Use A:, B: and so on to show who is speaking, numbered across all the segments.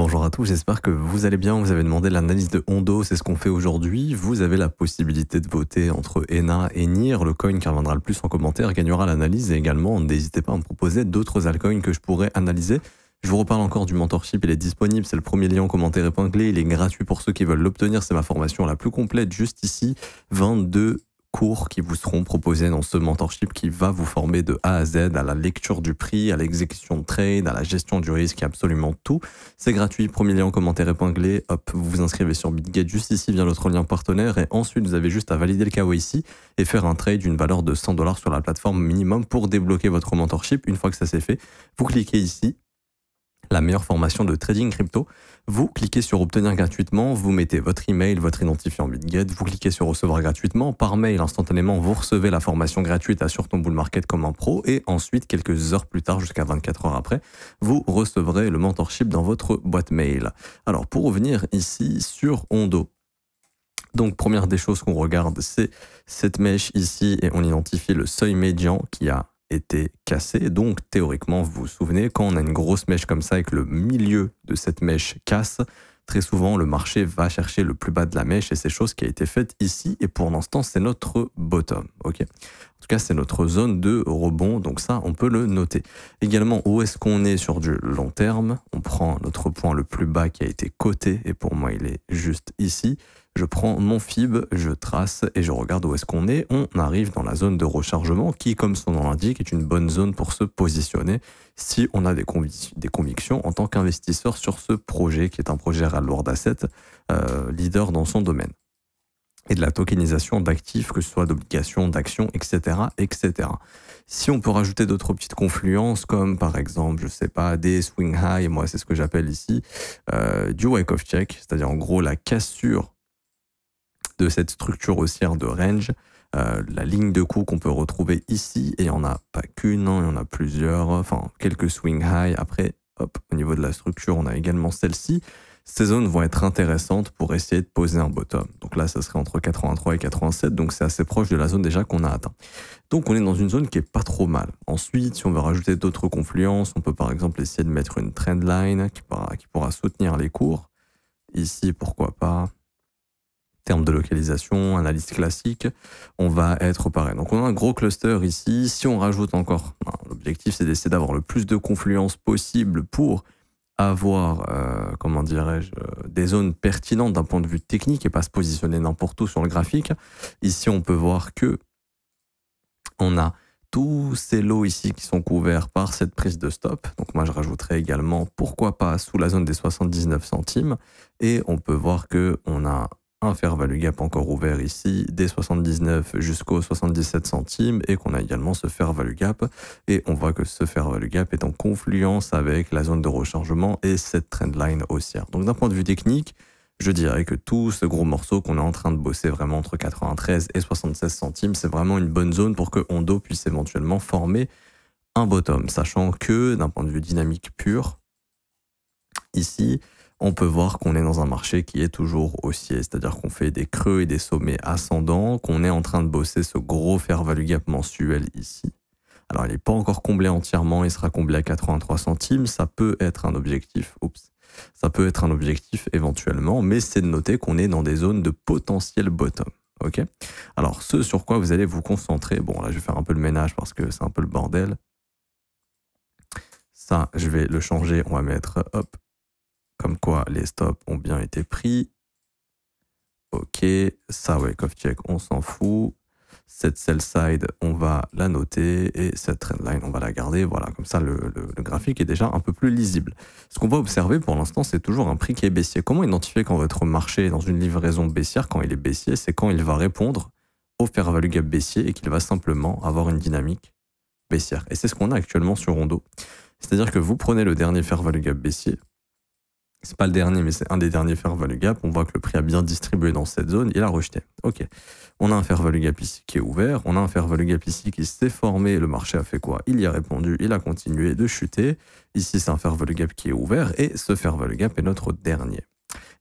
A: Bonjour à tous, j'espère que vous allez bien. Vous avez demandé l'analyse de Hondo, c'est ce qu'on fait aujourd'hui. Vous avez la possibilité de voter entre ENA et NIR. Le coin qui reviendra le plus en commentaire gagnera l'analyse et également n'hésitez pas à me proposer d'autres altcoins que je pourrais analyser. Je vous reparle encore du mentorship, il est disponible, c'est le premier lien en commentaire épinglé, il est gratuit pour ceux qui veulent l'obtenir, c'est ma formation la plus complète juste ici, 22 cours qui vous seront proposés dans ce mentorship qui va vous former de A à Z à la lecture du prix, à l'exécution de trade, à la gestion du risque, absolument tout. C'est gratuit, premier lien en commentaire épinglé, hop, vous vous inscrivez sur BitGet juste ici via notre lien partenaire et ensuite vous avez juste à valider le KYC et faire un trade d'une valeur de 100 $ sur la plateforme minimum pour débloquer votre mentorship. Une fois que ça c'est fait, vous cliquez ici, la meilleure formation de trading crypto. Vous cliquez sur obtenir gratuitement, vous mettez votre email, votre identifiant BitGet, vous cliquez sur recevoir gratuitement. Par mail, instantanément, vous recevez la formation gratuite Assure ton bull market comme un pro et ensuite, quelques heures plus tard, jusqu'à 24 heures après, vous recevrez le mentorship dans votre boîte mail. Alors, pour revenir ici sur Hondo, donc première des choses qu'on regarde, c'est cette mèche ici et on identifie le seuil médian qui a été cassé. Donc théoriquement, vous vous souvenez, quand on a une grosse mèche comme ça et que le milieu de cette mèche casse, très souvent le marché va chercher le plus bas de la mèche et c'est chose qui a été faite ici et pour l'instant c'est notre bottom. Ok. En tout cas c'est notre zone de rebond, donc ça on peut le noter. Également où est-ce qu'on est sur du long terme? On prend notre point le plus bas qui a été coté et pour moi il est juste ici. Je prends mon FIB, je trace et je regarde où est-ce qu'on est. On arrive dans la zone de rechargement qui, comme son nom l'indique, est une bonne zone pour se positionner si on a des convictions en tant qu'investisseur sur ce projet qui est un projet Real World Asset, leader dans son domaine. Et de la tokenisation d'actifs, que ce soit d'obligations, d'actions, etc., etc. Si on peut rajouter d'autres petites confluences, comme par exemple, je sais pas, des swing high, moi c'est ce que j'appelle ici, du wake-off check, c'est-à-dire en gros la cassure de cette structure haussière de range, la ligne de coup qu'on peut retrouver ici, et il n'y en a pas qu'une, hein, il y en a plusieurs, enfin quelques swing high. Après, hop, au niveau de la structure, on a également celle-ci. Ces zones vont être intéressantes pour essayer de poser un bottom. Donc là, ça serait entre 83 et 87, donc c'est assez proche de la zone déjà qu'on a atteint. Donc on est dans une zone qui est pas trop mal. Ensuite, si on veut rajouter d'autres confluences, on peut par exemple essayer de mettre une trendline qui pourra soutenir les cours. Ici, pourquoi pas. Termes de localisation, analyse classique, on va être pareil. Donc on a un gros cluster ici. Si on rajoute encore, l'objectif c'est d'essayer d'avoir le plus de confluence possible pour avoir, comment dirais-je, des zones pertinentes d'un point de vue technique et pas se positionner n'importe où sur le graphique. Ici on peut voir que on a tous ces lots ici qui sont couverts par cette prise de stop. Donc moi je rajouterai également, pourquoi pas, sous la zone des 79 centimes. Et on peut voir que on a un fair value gap encore ouvert ici, des 79 jusqu'aux 77 centimes, et qu'on a également ce fair value gap, et on voit que ce fair value gap est en confluence avec la zone de rechargement et cette trendline haussière. Donc d'un point de vue technique, je dirais que tout ce gros morceau qu'on est en train de bosser vraiment entre 93 et 76 centimes, c'est vraiment une bonne zone pour que Hondo puisse éventuellement former un bottom, sachant que d'un point de vue dynamique pur, ici, on peut voir qu'on est dans un marché qui est toujours haussier, c'est-à-dire qu'on fait des creux et des sommets ascendants, qu'on est en train de bosser ce gros fair value gap mensuel ici. Alors, il n'est pas encore comblé entièrement, il sera comblé à 83 centimes, ça peut être un objectif, ça peut être un objectif éventuellement, mais c'est de noter qu'on est dans des zones de potentiel bottom. Ok. Alors, ce sur quoi vous allez vous concentrer, bon là je vais faire un peu le ménage parce que c'est un peu le bordel. Ça, je vais le changer, on va mettre, hop, comme quoi les stops ont bien été pris. Ok, ça wake-off check, on s'en fout. Cette sell side, on va la noter et cette trendline, on va la garder. Voilà, comme ça le graphique est déjà un peu plus lisible. Ce qu'on va observer pour l'instant, c'est toujours un prix qui est baissier. Comment identifier quand votre marché est dans une livraison baissière? Quand il est baissier, c'est quand il va répondre au fair value gap baissier et qu'il va simplement avoir une dynamique baissière. Et c'est ce qu'on a actuellement sur Hondo. C'est-à-dire que vous prenez le dernier fair value gap baissier, c'est pas le dernier, mais c'est un des derniers fair value gap. On voit que le prix a bien distribué dans cette zone. Il a rejeté. Ok. On a un fair value gap ici qui est ouvert. On a un fair value gap ici qui s'est formé. Le marché a fait quoi? Il y a répondu. Il a continué de chuter. Ici, c'est un fair value gap qui est ouvert. Et ce fair value gap est notre dernier.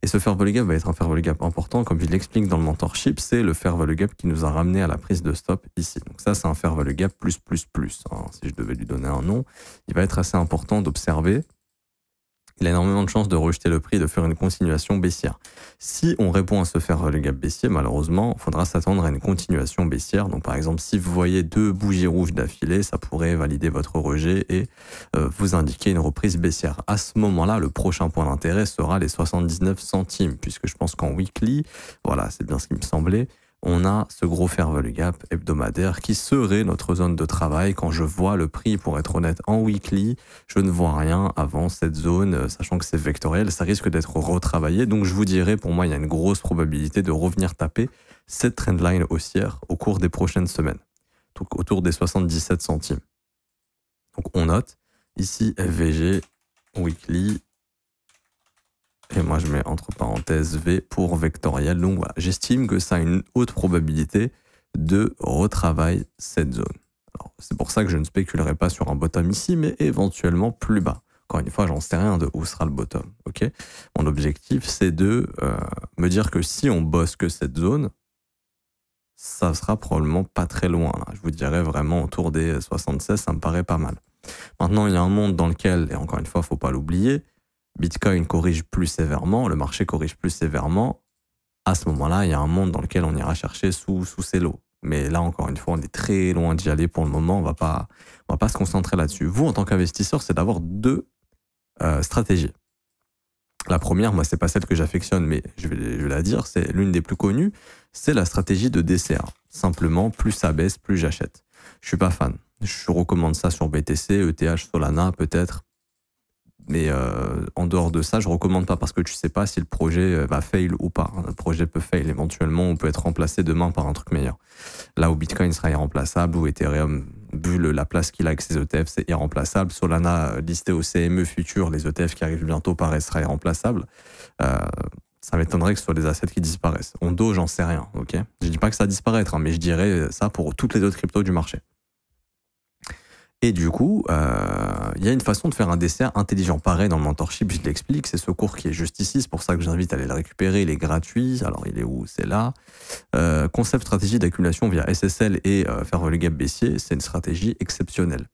A: Et ce fair value gap va être un fair value gap important. Comme je l'explique dans le mentorship, c'est le fair value gap qui nous a ramené à la prise de stop ici. Donc ça, c'est un fair value gap plus. Hein. Si je devais lui donner un nom, il va être assez important d'observer il a énormément de chances de rejeter le prix et de faire une continuation baissière. Si on répond à ce faire le gap baissier, malheureusement, il faudra s'attendre à une continuation baissière. Donc par exemple, si vous voyez 2 bougies rouges d'affilée, ça pourrait valider votre rejet et vous indiquer une reprise baissière. À ce moment-là, le prochain point d'intérêt sera les 79 centimes, puisque je pense qu'en weekly, voilà, c'est bien ce qui me semblait, on a ce gros fair value gap hebdomadaire qui serait notre zone de travail. Quand je vois le prix, pour être honnête, en weekly, je ne vois rien avant cette zone, sachant que c'est vectoriel, ça risque d'être retravaillé. Donc je vous dirais, pour moi, il y a une grosse probabilité de revenir taper cette trendline haussière au cours des prochaines semaines, donc autour des 77 centimes. Donc on note ici FVG weekly. Et moi, je mets entre parenthèses V pour vectoriel. Donc voilà, j'estime que ça a une haute probabilité de retravailler cette zone. C'est pour ça que je ne spéculerai pas sur un bottom ici, mais éventuellement plus bas. Encore une fois, j'en sais rien de où sera le bottom. Okay, mon objectif, c'est de me dire que si on bosse que cette zone, ça sera probablement pas très loin. Là. Je vous dirais vraiment autour des 76, ça me paraît pas mal. Maintenant, il y a un monde dans lequel, et encore une fois, il ne faut pas l'oublier, Bitcoin corrige plus sévèrement, le marché corrige plus sévèrement. À ce moment-là, il y a un monde dans lequel on ira chercher sous ces lots. Mais là, encore une fois, on est très loin d'y aller pour le moment. On va pas se concentrer là-dessus. Vous, en tant qu'investisseur, c'est d'avoir 2 stratégies. La première, moi, c'est pas celle que j'affectionne, mais je vais la dire, c'est l'une des plus connues, c'est la stratégie de DCA. Simplement, plus ça baisse, plus j'achète. Je suis pas fan. Je recommande ça sur BTC, ETH, Solana, peut-être. Mais en dehors de ça, je recommande pas parce que tu sais pas si le projet va fail ou pas. Le projet peut fail éventuellement, on peut être remplacé demain par un truc meilleur. Là où Bitcoin sera irremplaçable, où Ethereum, vu la place qu'il a avec ses ETF, c'est irremplaçable. Solana, listé au CME futur, les ETF qui arrivent bientôt, pareil, sera irremplaçable. Ça m'étonnerait que ce soit des assets qui disparaissent. Ondo, j'en sais rien, ok. Je dis pas que ça va disparaître, hein, mais je dirais ça pour toutes les autres cryptos du marché. Et du coup, il y a une façon de faire un DCA intelligent. Pareil, dans le mentorship, je l'explique, c'est ce cours qui est juste ici, c'est pour ça que j'invite à aller le récupérer, il est gratuit. Alors, il est où? C'est là. Concept stratégie d'accumulation via SSL et faire le gap baissier, c'est une stratégie exceptionnelle.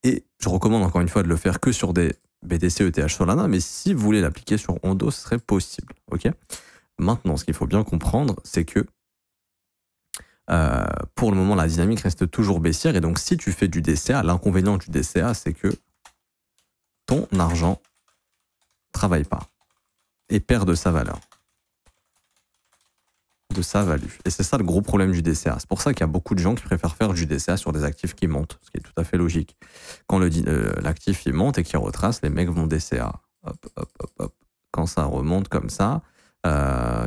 A: Et je recommande encore une fois de le faire que sur des BTC, ETH, Solana, mais si vous voulez l'appliquer sur Ondo, ce serait possible. Ok. Maintenant, ce qu'il faut bien comprendre, c'est que pour le moment, la dynamique reste toujours baissière. Et donc, si tu fais du DCA, l'inconvénient du DCA, c'est que ton argent travaille pas et perd de sa valeur, de sa value. Et c'est ça le gros problème du DCA. C'est pour ça qu'il y a beaucoup de gens qui préfèrent faire du DCA sur des actifs qui montent, ce qui est tout à fait logique. Quand l'actif il monte et qu'il retrace, les mecs vont DCA. Hop, hop, hop, hop. Quand ça remonte comme ça,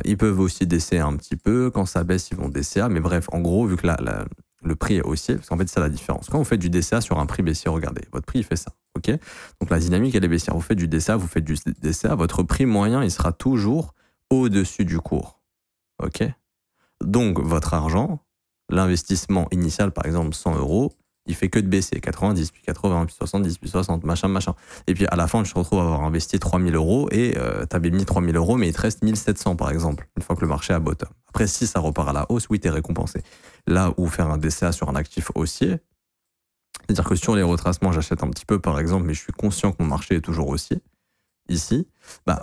A: ils peuvent aussi DCA un petit peu. Quand ça baisse, ils vont DCA. Mais bref, en gros, vu que le prix est haussier, parce qu'en fait, c'est la différence. Quand vous faites du DCA sur un prix baissier, regardez, votre prix, il fait ça. Ok. Donc la dynamique, elle est baissière. Vous faites du DCA, votre prix moyen, il sera toujours au-dessus du cours. Ok. Donc, votre argent, l'investissement initial, par exemple 100 €, il fait que de baisser. 90, puis 80, puis 70, puis 60, machin. Et puis à la fin, tu te retrouves à avoir investi 3000 € et tu avais mis 3000 €, mais il te reste 1700 par exemple, une fois que le marché a bottom. Après, si ça repart à la hausse, oui, tu es récompensé. Là où faire un DCA sur un actif haussier, c'est-à-dire que sur les retracements, j'achète un petit peu par exemple, mais je suis conscient que mon marché est toujours haussier. Ici,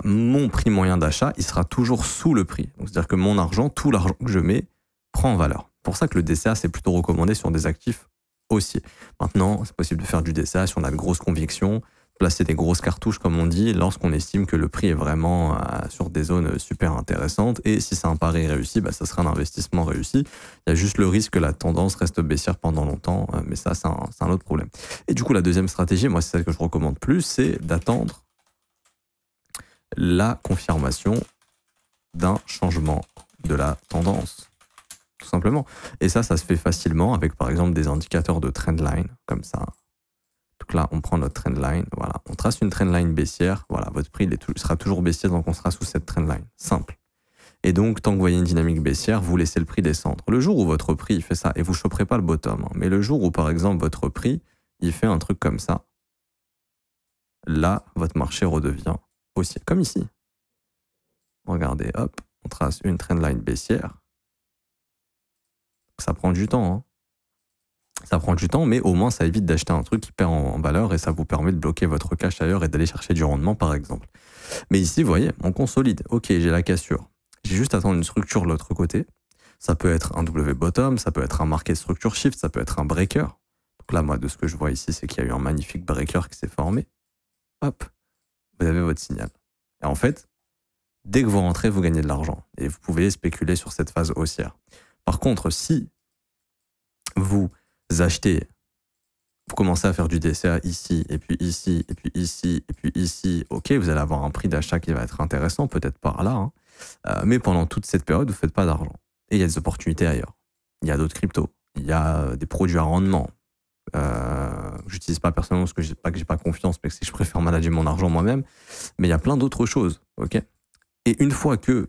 A: mon prix moyen d'achat, il sera toujours sous le prix. Donc, c'est-à-dire que mon argent, tout l'argent que je mets, prend en valeur. C'est pour ça que le DCA, c'est plutôt recommandé sur des actifs haussiers. Maintenant, c'est possible de faire du DCA si on a de grosses convictions, placer des grosses cartouches, comme on dit, lorsqu'on estime que le prix est vraiment sur des zones super intéressantes. Et si c'est un pari réussi, ça sera un investissement réussi. Il y a juste le risque que la tendance reste baissière pendant longtemps, mais ça, c'est un autre problème. Et du coup, la deuxième stratégie, moi, c'est celle que je recommande plus, c'est d'attendre la confirmation d'un changement de la tendance, tout simplement. Et ça se fait facilement avec, par exemple, des indicateurs de trendline, comme ça. Donc là, on prend notre trendline, voilà, on trace une trendline baissière, voilà, votre prix sera toujours baissier, donc on sera sous cette trendline, simple. Et donc, tant que vous voyez une dynamique baissière, vous laissez le prix descendre. Le jour où votre prix il fait ça, et vous ne choperez pas le bottom, hein, mais le jour où, par exemple, votre prix, il fait un truc comme ça, là, votre marché redevient haussier, comme ici. Regardez, hop, on trace une trendline baissière. Ça prend du temps. Hein. Ça prend du temps, mais au moins ça évite d'acheter un truc qui perd en valeur et ça vous permet de bloquer votre cash ailleurs et d'aller chercher du rendement par exemple. Mais ici, vous voyez, on consolide. Ok, j'ai la cassure. J'ai juste à attendre une structure de l'autre côté. Ça peut être un W bottom, ça peut être un market structure shift, ça peut être un breaker. Donc là, moi, de ce que je vois ici, c'est qu'il y a eu un magnifique breaker qui s'est formé. Hop, vous avez votre signal. Et en fait, dès que vous rentrez, vous gagnez de l'argent. Et vous pouvez spéculer sur cette phase haussière. Par contre, si vous achetez, vous commencez à faire du DCA ici, et puis ici, et puis ici, et puis ici, ok, vous allez avoir un prix d'achat qui va être intéressant, peut-être par là, hein. Mais pendant toute cette période, vous ne faites pas d'argent. Et il y a des opportunités ailleurs. Il y a d'autres cryptos. Il y a des produits à rendement. J'utilise pas personnellement parce que j'ai pas confiance, mais que je préfère manager mon argent moi-même. Mais il y a plein d'autres choses, ok. Et une fois que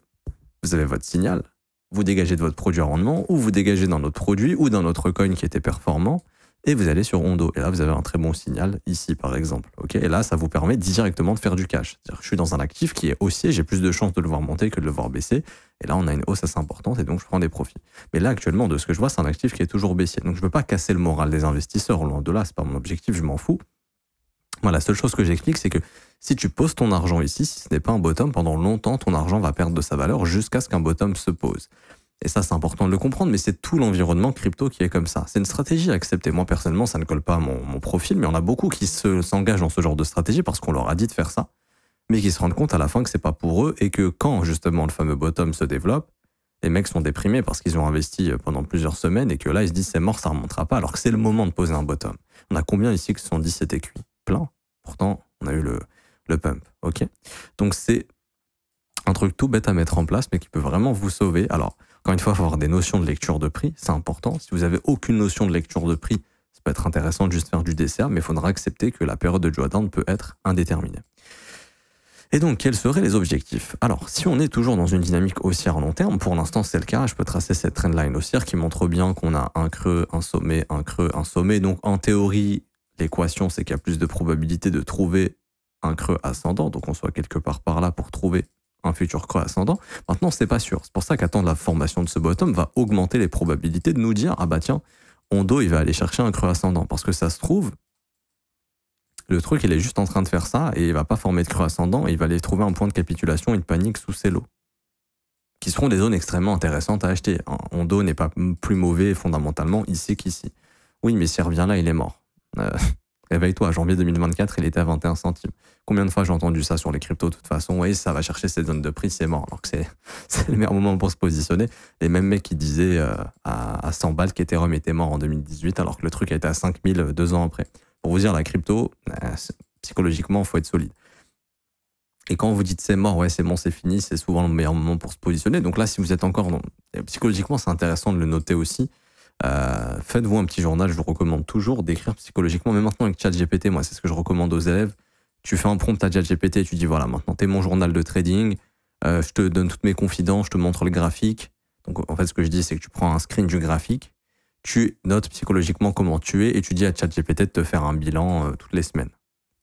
A: vous avez votre signal, vous dégagez de votre produit à rendement, ou vous dégagez d'un autre produit, ou d'un autre coin qui était performant, et vous allez sur Ondo. Et là, vous avez un très bon signal, ici par exemple. Ok, et là, ça vous permet directement de faire du cash. C'est-à-dire que je suis dans un actif qui est haussier, j'ai plus de chances de le voir monter que de le voir baisser. Et là, on a une hausse assez importante, et donc je prends des profits. Mais là, actuellement, de ce que je vois, c'est un actif qui est toujours baissier. Donc je ne veux pas casser le moral des investisseurs, loin de là, c'est pas mon objectif, je m'en fous. Moi, la seule chose que j'explique, c'est que si tu poses ton argent ici, si ce n'est pas un bottom, pendant longtemps, ton argent va perdre de sa valeur jusqu'à ce qu'un bottom se pose. Et ça, c'est important de le comprendre, mais c'est tout l'environnement crypto qui est comme ça. C'est une stratégie à accepter. Moi, personnellement, ça ne colle pas à mon profil, mais on a beaucoup qui s'engagent dans ce genre de stratégie parce qu'on leur a dit de faire ça, mais qui se rendent compte à la fin que c'est pas pour eux et que quand, justement, le fameux bottom se développe, les mecs sont déprimés parce qu'ils ont investi pendant plusieurs semaines et que là, ils se disent c'est mort, ça ne remontera pas, alors que c'est le moment de poser un bottom. On a combien ici qui se sont dit c'était cuit? Plein. Pourtant, on a eu le pump. Ok. Donc, c'est un truc tout bête à mettre en place, mais qui peut vraiment vous sauver. Alors, encore une fois, il faut avoir des notions de lecture de prix, c'est important. Si vous avez aucune notion de lecture de prix, ça peut être intéressant de juste faire du DCA, mais il faudra accepter que la période de drawdown peut être indéterminée. Et donc, quels seraient les objectifs? Alors, si on est toujours dans une dynamique haussière à long terme, pour l'instant c'est le cas, je peux tracer cette trendline haussière qui montre bien qu'on a un creux, un sommet, un creux, un sommet. Donc, en théorie, l'équation, c'est qu'il y a plus de probabilité de trouver un creux ascendant, donc on soit quelque part par là pour trouver un futur creux ascendant. Maintenant, c'est pas sûr. C'est pour ça qu'attendre la formation de ce bottom va augmenter les probabilités de nous dire, ah bah tiens, Ondo, il va aller chercher un creux ascendant. Parce que ça se trouve, le truc, il est juste en train de faire ça et il va pas former de creux ascendant et il va aller trouver un point de capitulation et de panique sous ces lots, qui seront des zones extrêmement intéressantes à acheter. Ondo n'est pas plus mauvais fondamentalement ici qu'ici. Oui, mais s'il revient là, il est mort. Réveille-toi, janvier 2024, il était à 21 centimes. Combien de fois j'ai entendu ça sur les cryptos de toute façon? Oui, ça va chercher cette zone de prix, c'est mort. Alors que c'est le meilleur moment pour se positionner. Les mêmes mecs qui disaient à 100 balles qu'Ethereum était mort en 2018, alors que le truc a été à 5000 2 ans après. Pour vous dire, la crypto, psychologiquement, il faut être solide. Et quand vous dites c'est mort, ouais, c'est bon, c'est fini, c'est souvent le meilleur moment pour se positionner. Donc là, si vous êtes encore psychologiquement, c'est intéressant de le noter aussi. Faites-vous un petit journal, je vous recommande toujours d'écrire psychologiquement, mais maintenant avec ChatGPT, moi c'est ce que je recommande aux élèves. Tu fais un prompt à ChatGPT et tu dis voilà, maintenant t'es mon journal de trading, je te donne toutes mes confidences, je te montre le graphique. Donc en fait ce que je dis c'est que tu prends un screen du graphique, tu notes psychologiquement comment tu es et tu dis à ChatGPT de te faire un bilan toutes les semaines.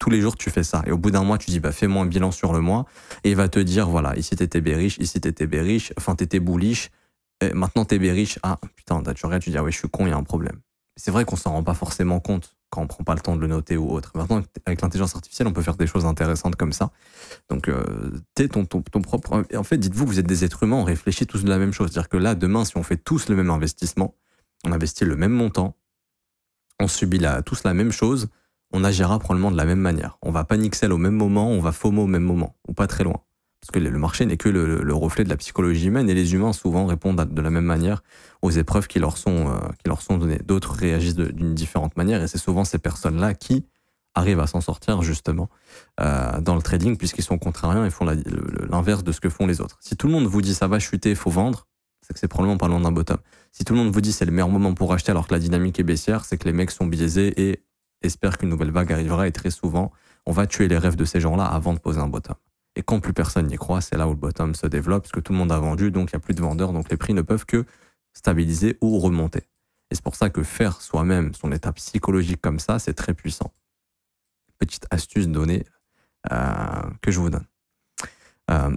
A: Tous les jours tu fais ça et au bout d'un mois tu dis bah fais-moi un bilan sur le mois et il va te dire voilà, ici t'étais bearish, ici t'étais bearish, enfin t'étais bullish. Et maintenant t'es bearish, ah putain, tu regardes, tu dis ah ouais je suis con, il y a un problème. C'est vrai qu'on s'en rend pas forcément compte quand on prend pas le temps de le noter ou autre. Maintenant avec l'intelligence artificielle on peut faire des choses intéressantes comme ça. Donc t'es ton propre. En fait dites-vous que vous êtes des êtres humains, on réfléchit tous de la même chose. C'est-à-dire que là demain si on fait tous le même investissement, on investit le même montant, on subit tous la même chose, on agira probablement de la même manière. On va panic sell au même moment, on va FOMO au même moment ou pas très loin. Parce que le marché n'est que le reflet de la psychologie humaine et les humains souvent répondent de la même manière aux épreuves qui leur sont données. D'autres réagissent d'une différente manière et c'est souvent ces personnes-là qui arrivent à s'en sortir justement dans le trading puisqu'ils sont contrariants et font l'inverse de ce que font les autres. Si tout le monde vous dit ça va chuter, il faut vendre, c'est que c'est probablement pas loin d'un bottom. Si tout le monde vous dit c'est le meilleur moment pour acheter alors que la dynamique est baissière, c'est que les mecs sont biaisés et espèrent qu'une nouvelle vague arrivera et très souvent on va tuer les rêves de ces gens-là avant de poser un bottom. Et quand plus personne n'y croit, c'est là où le bottom se développe, parce que tout le monde a vendu, donc il n'y a plus de vendeurs, donc les prix ne peuvent que stabiliser ou remonter. Et c'est pour ça que faire soi-même son état psychologique comme ça, c'est très puissant. Petite astuce donnée que je vous donne.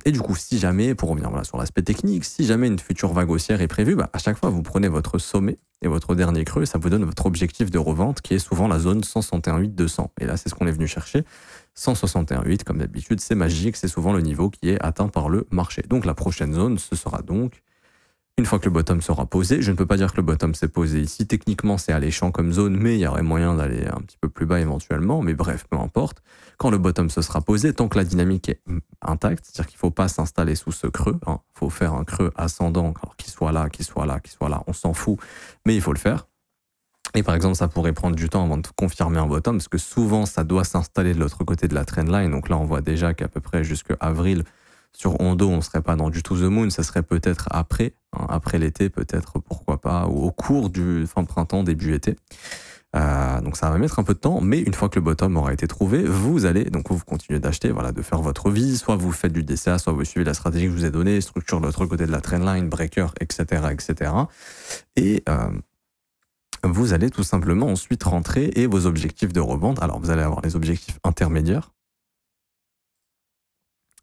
A: Et du coup, si jamais, pour revenir voilà, sur l'aspect technique, si jamais une future vague haussière est prévue, à chaque fois, vous prenez votre sommet et votre dernier creux, et ça vous donne votre objectif de revente qui est souvent la zone 161,8-200. Et là, c'est ce qu'on est venu chercher. 161,8, comme d'habitude, c'est magique, c'est souvent le niveau qui est atteint par le marché. Donc la prochaine zone, ce sera donc, une fois que le bottom sera posé, je ne peux pas dire que le bottom s'est posé ici, techniquement c'est alléchant comme zone, mais il y aurait moyen d'aller un petit peu plus bas éventuellement, mais bref, peu importe. Quand le bottom se sera posé, tant que la dynamique est intacte, c'est-à-dire qu'il ne faut pas s'installer sous ce creux, il faut faire un creux ascendant, alors qu'il soit là, qu'il soit là, qu'il soit là, on s'en fout, mais il faut le faire. Et par exemple, ça pourrait prendre du temps avant de confirmer un bottom, parce que souvent, ça doit s'installer de l'autre côté de la trendline. Donc là, on voit déjà qu'à peu près jusqu'à avril, sur Ondo, on ne serait pas dans du to the moon, ça serait peut-être après, après l'été, peut-être, pourquoi pas, ou au cours du fin printemps, début été. Donc ça va mettre un peu de temps, mais une fois que le bottom aura été trouvé, vous allez, donc vous continuez d'acheter, voilà, de faire votre vie, soit vous faites du DCA, soit vous suivez la stratégie que je vous ai donnée, structure de l'autre côté de la trendline, breaker, etc., etc. Et vous allez tout simplement ensuite rentrer et vos objectifs de revente. Alors, vous allez avoir les objectifs intermédiaires.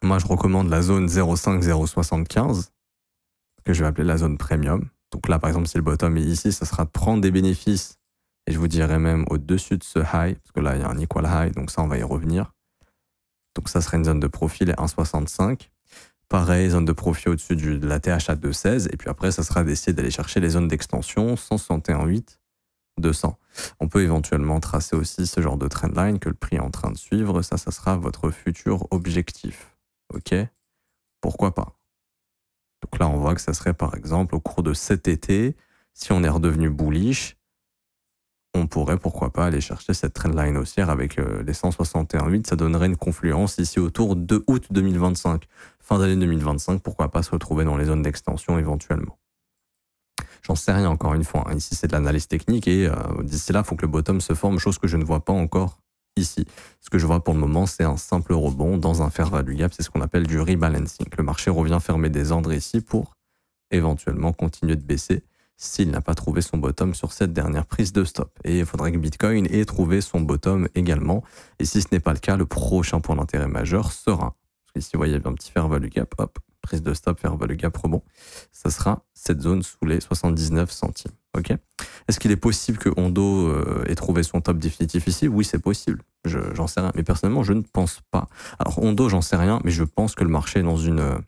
A: Moi, je recommande la zone 0,5-0,75, que je vais appeler la zone premium. Donc là, par exemple, si le bottom est ici, ça sera de prendre des bénéfices. Et je vous dirais même au-dessus de ce high, parce que là, il y a un equal high, donc ça, on va y revenir. Donc ça serait une zone de profil à 1,65. Pareil, zone de profit au-dessus de la TH à 2,16. Et puis après, ça sera d'essayer d'aller chercher les zones d'extension 161,8. 200. On peut éventuellement tracer aussi ce genre de trendline que le prix est en train de suivre. Ça sera votre futur objectif. OK? Pourquoi pas? Donc là, on voit que ça serait par exemple au cours de cet été, si on est redevenu bullish, on pourrait pourquoi pas aller chercher cette trendline haussière avec les 161,8. Ça donnerait une confluence ici autour de août 2025. Fin d'année 2025, pourquoi pas se retrouver dans les zones d'extension éventuellement. J'en sais rien encore une fois. Ici, c'est de l'analyse technique et d'ici là, il faut que le bottom se forme, chose que je ne vois pas encore ici. Ce que je vois pour le moment, c'est un simple rebond dans un fair value gap. C'est ce qu'on appelle du rebalancing. Le marché revient fermer des ordres ici pour éventuellement continuer de baisser s'il n'a pas trouvé son bottom sur cette dernière prise de stop. Et il faudrait que Bitcoin ait trouvé son bottom également. Et si ce n'est pas le cas, le prochain point d'intérêt majeur sera, parce qu'ici, vous voyez, il y avait un petit fair value gap, hop, prise de stop, fair value gap, rebond. Ça sera cette zone sous les 79 centimes. Ok. Est-ce qu'il est possible que Ondo ait trouvé son top définitif ici? Oui, c'est possible. J'en sais rien. Mais personnellement, je ne pense pas. Alors, Ondo, j'en sais rien, mais je pense que le marché est dans une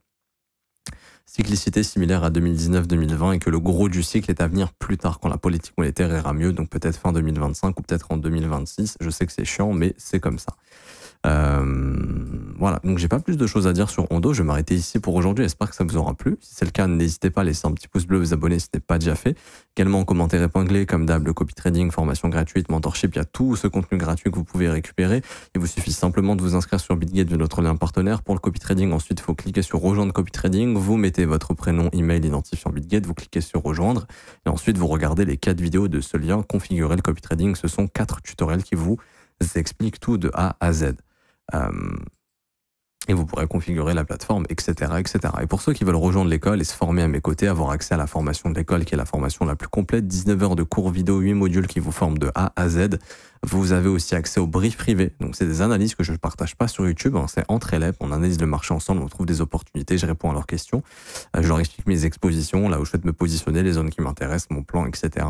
A: cyclicité similaire à 2019-2020 et que le gros du cycle est à venir plus tard quand la politique monétaire ira mieux, donc peut-être fin 2025 ou peut-être en 2026. Je sais que c'est chiant, mais c'est comme ça. Voilà, donc j'ai pas plus de choses à dire sur Ondo, je vais m'arrêter ici pour aujourd'hui, j'espère que ça vous aura plu. Si c'est le cas, n'hésitez pas à laisser un petit pouce bleu, vous abonner si ce n'est pas déjà fait. Également en commentaire épinglé, comme d'hab, le copy trading, formation gratuite, mentorship, il y a tout ce contenu gratuit que vous pouvez récupérer. Il vous suffit simplement de vous inscrire sur Bitget de notre lien partenaire. Pour le copy trading, ensuite, il faut cliquer sur rejoindre copy trading, vous mettez votre prénom, email identifiant Bitget, vous cliquez sur rejoindre et ensuite vous regardez les 4 vidéos de ce lien, configurer le copy trading. Ce sont 4 tutoriels qui vous expliquent tout de A à Z. Et vous pourrez configurer la plateforme, etc., etc. Et pour ceux qui veulent rejoindre l'école et se former à mes côtés, avoir accès à la formation de l'école, qui est la formation la plus complète, 19 heures de cours vidéo, 8 modules qui vous forment de A à Z. Vous avez aussi accès au brief privé. Donc, c'est des analyses que je ne partage pas sur YouTube. C'est entre élèves. On analyse le marché ensemble. On trouve des opportunités. Je réponds à leurs questions. Je leur explique mes expositions, là où je souhaite me positionner, les zones qui m'intéressent, mon plan, etc.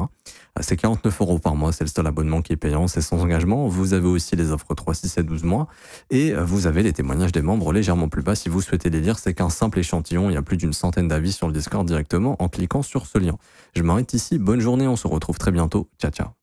A: C'est 49 € par mois. C'est le seul abonnement qui est payant. C'est sans engagement. Vous avez aussi les offres 3, 6 et 12 mois. Et vous avez les témoignages des membres légèrement plus bas si vous souhaitez les lire. C'est qu'un simple échantillon. Il y a plus d'une centaine d'avis sur le Discord directement en cliquant sur ce lien. Je m'arrête ici. Bonne journée. On se retrouve très bientôt. Ciao, ciao.